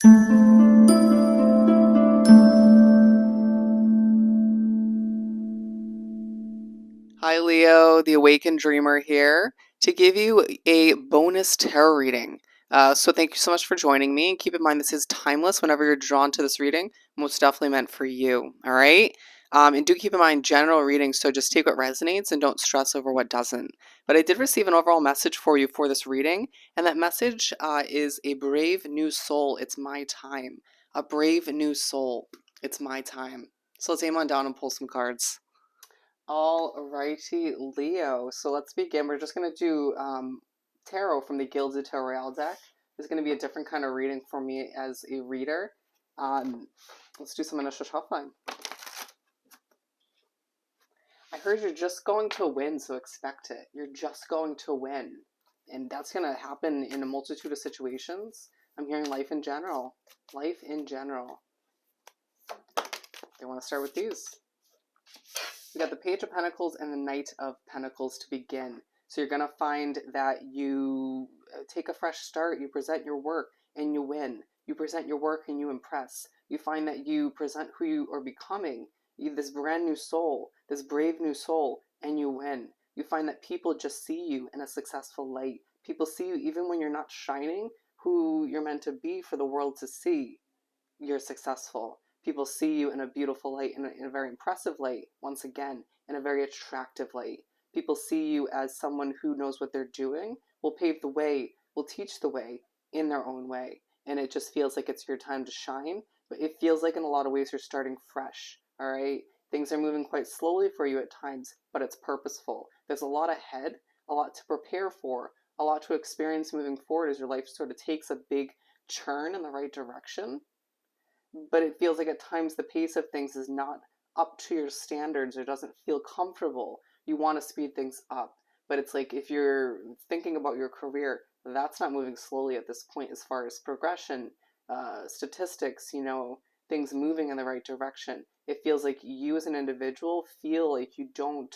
Hi Leo, the Awakened Dreamer here to give you a bonus tarot reading. So thank you so much for joining me. And keep in mind this is timeless. Whenever you're drawn to this reading, most definitely meant for you. All right. And do keep in mind general readings. So just take what resonates and don't stress over what doesn't. But I did receive an overall message for you for this reading, and that message is a brave new soul. It's my time. A brave new soul. It's my time. So let's aim on down and pull some cards. Alrighty, Leo. So let's begin. We're just going to do tarot from the Gilded Tarot deck. It's going to be a different kind of reading for me as a reader. Let's do some initial shuffling. I heard you're just going to win, so expect it. You're just going to win. And that's going to happen in a multitude of situations. I'm hearing life in general. Life in general. I want to start with these. We got the Page of Pentacles and the Knight of Pentacles to begin. So you're going to find that you take a fresh start, you present your work, and you win. You present your work and you impress. You find that you present who you are becoming, this brand new soul, this brave new soul, and you win. You find that people just see you in a successful light. People see you even when you're not shining who you're meant to be for the world to see. You're successful. People see you in a beautiful light, in a very impressive light, once again, in a very attractive light. People see you as someone who knows what they're doing, will pave the way, will teach the way in their own way. And it just feels like it's your time to shine, but it feels like in a lot of ways you're starting fresh, all right? Things are moving quite slowly for you at times, but it's purposeful. There's a lot ahead, a lot to prepare for, a lot to experience moving forward as your life sort of takes a big turn in the right direction. But it feels like at times the pace of things is not up to your standards or doesn't feel comfortable. You want to speed things up. But it's like if you're thinking about your career, that's not moving slowly at this point as far as progression, statistics, things moving in the right direction. It feels like you as an individual feel like you don't,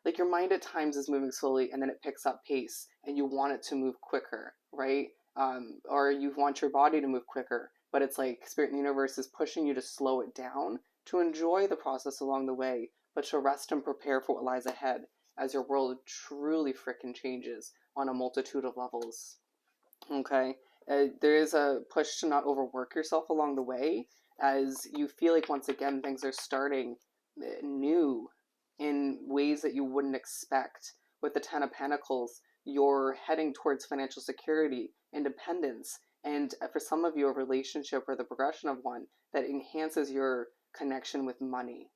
like your mind at times is moving slowly and then it picks up pace and you want it to move quicker, right? Or you want your body to move quicker, but it's like Spirit and the Universe is pushing you to slow it down, to enjoy the process along the way, but to rest and prepare for what lies ahead as your world truly frickin' changes on a multitude of levels. Okay? There is a push to not overwork yourself along the way as you feel like once again things are starting new in ways that you wouldn't expect. With the Ten of Pentacles, you're heading towards financial security, independence, and for some of you, a relationship or the progression of one that enhances your connection with money,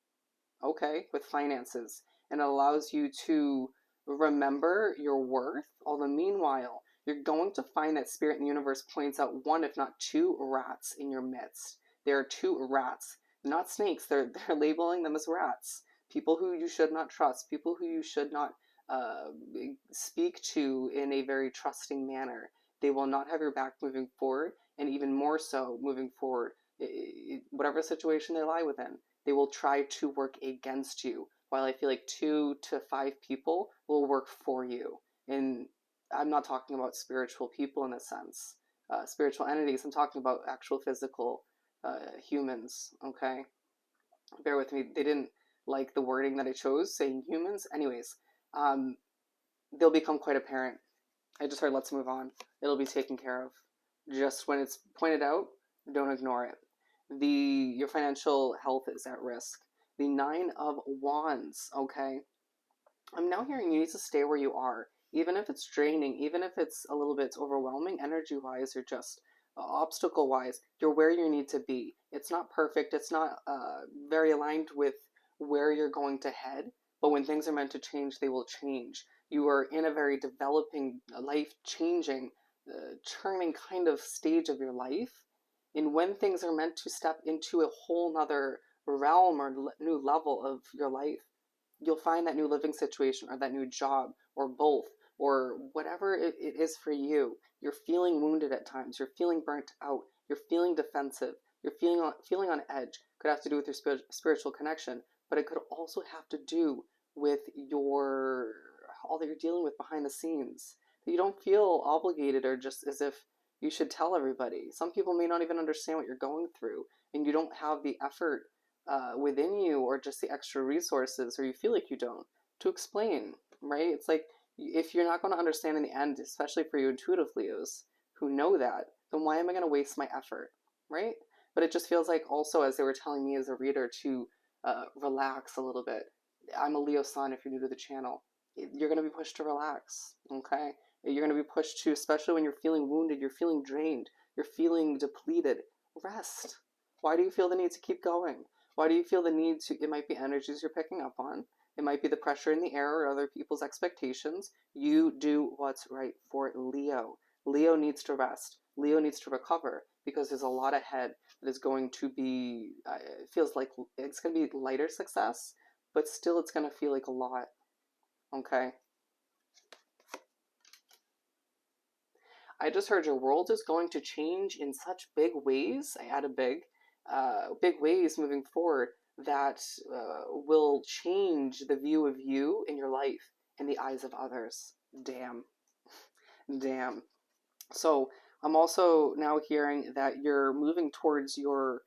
okay, with finances, and allows you to remember your worth. Although, meanwhile, you're going to find that Spirit in the Universe points out one, if not two, rats in your midst. There are two rats, not snakes. They're labeling them as rats. People who you should not trust, people who you should not uh, speak to in a very trusting manner. They will not have your back moving forward, and even more so moving forward, whatever situation they lie within, they will try to work against you. While I feel like 2 to 5 people will work for you. And I'm not talking about spiritual people in a sense, spiritual entities. I'm talking about actual physical humans, okay? Bear with me. They didn't like the wording that I chose, saying humans. Anyways, um, they'll become quite apparent. I just heard let's move on. It'll be taken care of. Just when it's pointed out, don't ignore it. Your financial health is at risk. The Nine of Wands, okay? I'm now hearing you need to stay where you are, even if it's draining, even if it's a little bit overwhelming energy-wise or just obstacle-wise, you're where you need to be. It's not perfect, it's not very aligned with where you're going to head, but when things are meant to change, they will change. You are in a very developing, life-changing, turning kind of stage of your life, and when things are meant to step into a whole nother realm or new level of your life, you'll find that new living situation or that new job or both or whatever it is for you. You're feeling wounded at times. You're feeling burnt out. You're feeling defensive. You're feeling on edge. Could have to do with your spiritual connection, but it could also have to do with all that you're dealing with behind the scenes. That you don't feel obligated or just as if You should tell everybody. Some people may not even understand what you're going through, and you don't have the effort within you or just the extra resources, or you feel like you don't, to explain, right? It's like if you're not going to understand in the end, especially for you intuitive Leos who know that, then why am I going to waste my effort, right? But it just feels like also, as they were telling me as a reader, to relax a little bit. I'm a Leo sun if you're new to the channel. You're going to be pushed to relax, okay? You're going to be pushed to, especially when you're feeling wounded, you're feeling drained, you're feeling depleted. Rest. Why do you feel the need to keep going? Why do you feel the need to? It might be energies you're picking up on. It might be the pressure in the air or other people's expectations. You do what's right for Leo. Leo needs to rest. Leo needs to recover because there's a lot ahead that is going to be, it feels like it's going to be lighter success, but still it's going to feel like a lot, okay? I just heard your world is going to change in such big ways. I added big ways moving forward that will change the view of you in your life in the eyes of others. Damn. Damn. So I'm also now hearing that you're moving towards your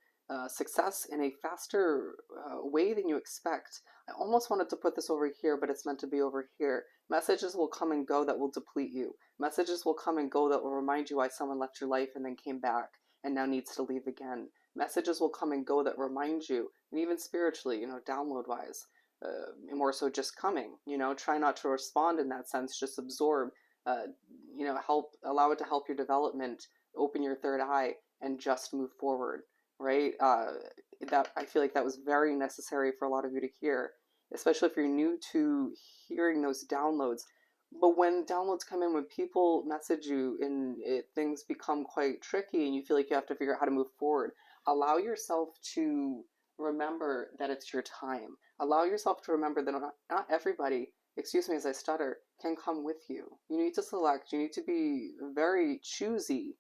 success in a faster way than you expect. I almost wanted to put this over here, but it's meant to be over here. Messages will come and go that will deplete you. Messages will come and go that will remind you why someone left your life and then came back and now needs to leave again. Messages will come and go that remind you, and even spiritually, download wise, more so just coming, try not to respond in that sense, just absorb, uh, allow it to help your development, open your third eye, and just move forward, right? That I feel like that was very necessary for a lot of you to hear, especially if you're new to hearing those downloads. But when downloads come in, when people message you and things become quite tricky and you feel like you have to figure out how to move forward, allow yourself to remember that it's your time. Allow yourself to remember that not everybody, excuse me as I stutter, can come with you. You need to select, you need to be very choosy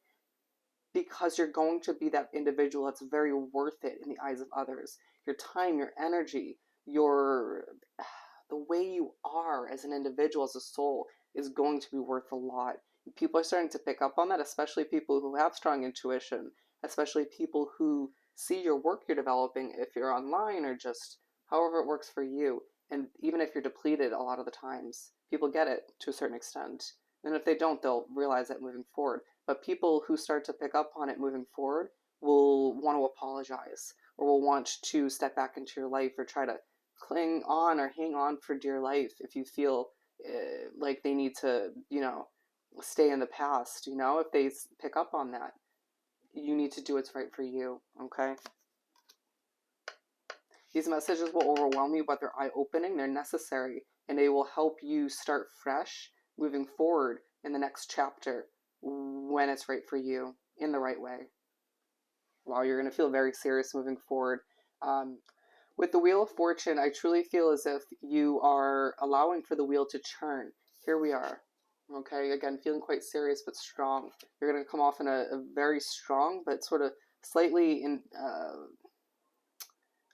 because you're going to be that individual that's very worth it in the eyes of others. Your time, your energy, your the way you are as an individual, as a soul, is going to be worth a lot. People are starting to pick up on that, especially people who have strong intuition, especially people who see your work you're developing, if you're online or just however it works for you. And even if you're depleted, a lot of the times, people get it to a certain extent. And if they don't, they'll realize that moving forward. But people who start to pick up on it moving forward will want to apologize or will want to step back into your life or try to cling on or hang on for dear life if you feel like they need to, stay in the past. If they pick up on that, you need to do what's right for you, okay? These messages will overwhelm you, but they're eye-opening, they're necessary, and they will help you start fresh moving forward in the next chapter when it's right for you in the right way. Wow, you're going to feel very serious moving forward. With the Wheel of Fortune, I truly feel as if you are allowing for the wheel to turn. Here we are. Okay, again, feeling quite serious but strong. You're going to come off in a very strong but sort of slightly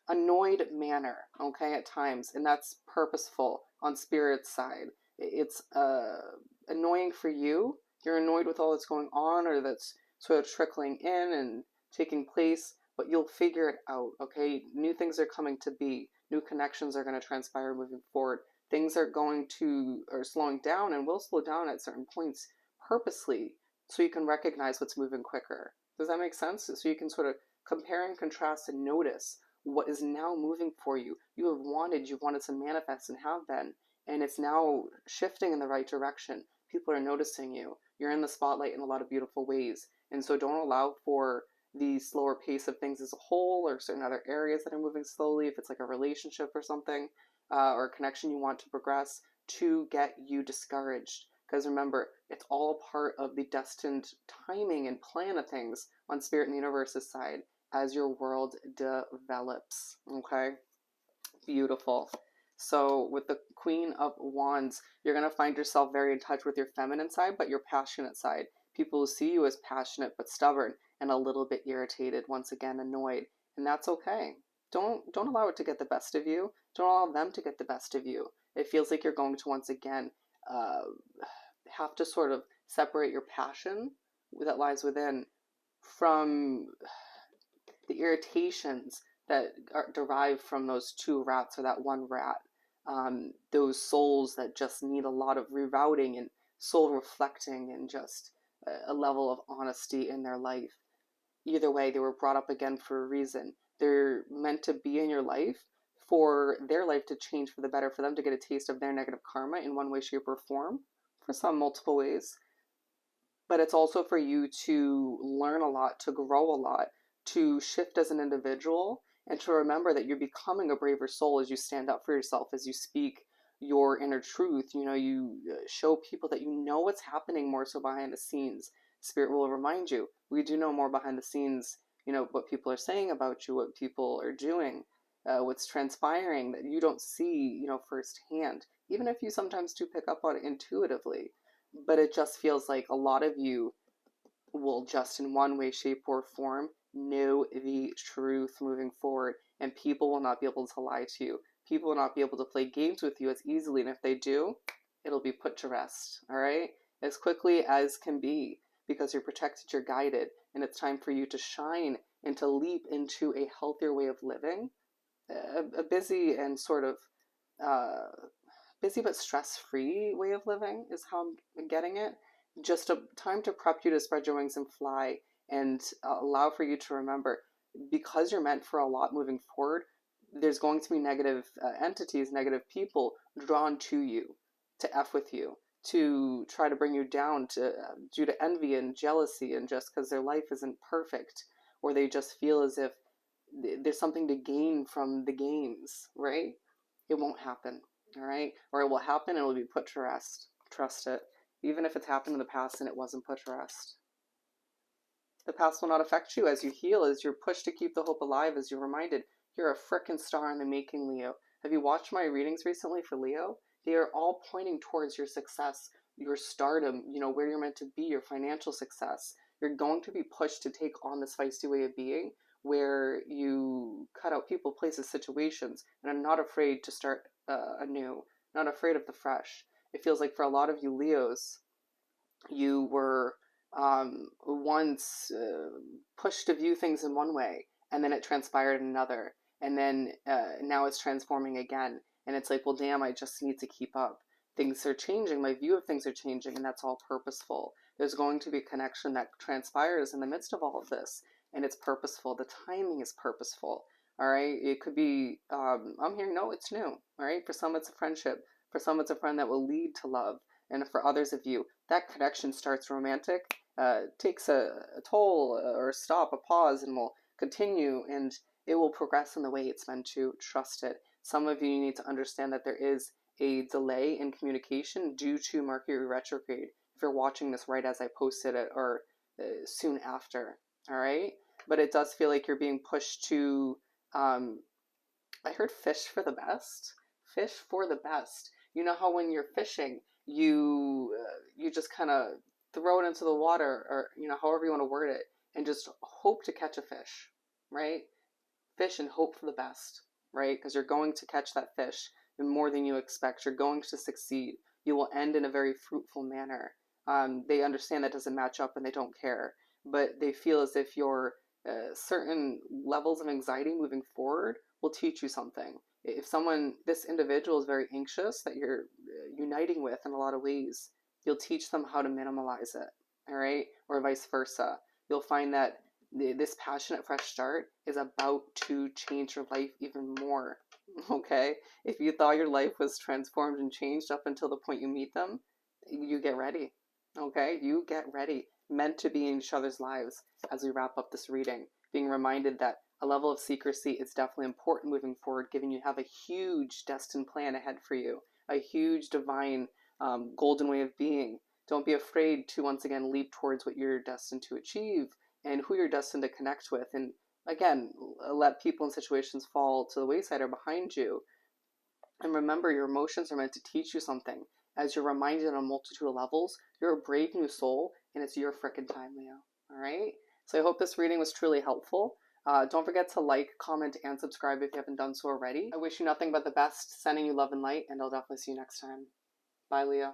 annoyed manner, okay, at times, and that's purposeful on Spirit's side. It's annoying for you. You're annoyed with all that's going on or that's sort of trickling in and taking place, but you'll figure it out, okay? New things are coming to be. New connections are going to transpire moving forward. Things are slowing down and will slow down at certain points purposely so you can recognize what's moving quicker. Does that make sense? So you can sort of compare and contrast and notice what is now moving for you. You've wanted to manifest and have been, and it's now shifting in the right direction. People are noticing you. You're in the spotlight in a lot of beautiful ways. And so don't allow for the slower pace of things as a whole or certain other areas that are moving slowly, if it's like a relationship or something, or a connection you want to progress, to get you discouraged. Because remember, it's all part of the destined timing and plan of things on Spirit and the Universe's side as your world develops, okay? Beautiful. So with the Queen of Wands, you're going to find yourself very in touch with your feminine side, but your passionate side. People will see you as passionate but stubborn and a little bit irritated, once again annoyed, and that's okay. Don't allow it to get the best of you. Don't allow them to get the best of you. It feels like you're going to once again have to sort of separate your passion that lies within, from the irritations that are derived from those two rats or that one rat, those souls that just need a lot of rerouting and soul reflecting and just a level of honesty in their life. Either way, they were brought up again for a reason. They're meant to be in your life for their life to change for the better, for them to get a taste of their negative karma in one way, shape, or form, for some multiple ways. But it's also for you to learn a lot, to grow a lot, to shift as an individual, and to remember that you're becoming a braver soul as you stand up for yourself, as you speak your inner truth. You know, you show people that you know what's happening more so behind the scenes. Spirit will remind you, we do know more behind the scenes, you know, what people are saying about you, what people are doing, what's transpiring that you don't see, you know, firsthand, even if you sometimes do pick up on it intuitively. But it just feels like a lot of you will just in one way, shape, or form know the truth moving forward, and people will not be able to lie to you. People will not be able to play games with you as easily, and if they do, it'll be put to rest, all right? As quickly as can be, because you're protected, you're guided, and it's time for you to shine and to leap into a healthier way of living. A busy and sort of busy but stress-free way of living is how I'm getting it. Just a time to prep you to spread your wings and fly, and allow for you to remember, because you're meant for a lot moving forward, there's going to be negative entities, negative people drawn to you, to F with you, to try to bring you down, to due to envy and jealousy, and just because their life isn't perfect, or they just feel as if there's something to gain from the games, right? It won't happen, all right? Or it will happen and it will be put to rest. Trust it. Even if it's happened in the past and it wasn't put to rest. The past will not affect you as you heal, as you're pushed to keep the hope alive, as you're reminded you're a frickin' star in the making, Leo. Have you watched my readings recently for Leo? They are all pointing towards your success, your stardom, you know, where you're meant to be, your financial success. You're going to be pushed to take on this feisty way of being where you cut out people, places, situations, and are not afraid to start anew, not afraid of the fresh. It feels like for a lot of you Leos, you were once pushed to view things in one way, and then it transpired in another, and then now it's transforming again, and it's like, well, damn, I just need to keep up. Things are changing, my view of things are changing, and that's all purposeful. There's going to be a connection that transpires in the midst of all of this, and it's purposeful. The timing is purposeful. All right, it could be I'm hearing, no, it's new. All right, for some it's a friendship, for some it's a friend that will lead to love, and for others of you that connection starts romantic, takes a toll or a stop, a pause, and will continue, and it will progress in the way it's meant to. Trust it. Some of you need to understand that there is a delay in communication due to Mercury retrograde, if you're watching this right as I posted it, or soon after, all right? But it does feel like you're being pushed to, I heard fish for the best. Fish for the best. You know how when you're fishing, you just kind of throw it into the water, or you know, however you want to word it, and just hope to catch a fish, right? Fish and hope for the best, right? Because you're going to catch that fish in more than you expect. You're going to succeed. You will end in a very fruitful manner. They understand that doesn't match up and they don't care, but they feel as if your certain levels of anxiety moving forward will teach you something. If someone, this individual is very anxious that you're uniting with in a lot of ways, you'll teach them how to minimalize it, all right? Or vice versa. You'll find that this passionate fresh start is about to change your life even more, okay? If you thought your life was transformed and changed up until the point you meet them, you get ready, okay? You get ready. Meant to be in each other's lives as we wrap up this reading. Being reminded that a level of secrecy is definitely important moving forward, given you have a huge destined plan ahead for you, a huge divine golden way of being. Don't be afraid to once again leap towards what you're destined to achieve and who you're destined to connect with. And again, let people and situations fall to the wayside or behind you. And remember, your emotions are meant to teach you something. As you're reminded on a multitude of levels, you're a brave new soul, and it's your frickin' time, Leo. All right? So I hope this reading was truly helpful. Don't forget to like, comment, and subscribe if you haven't done so already. I wish you nothing but the best, sending you love and light, and I'll definitely see you next time. Bye, Leo.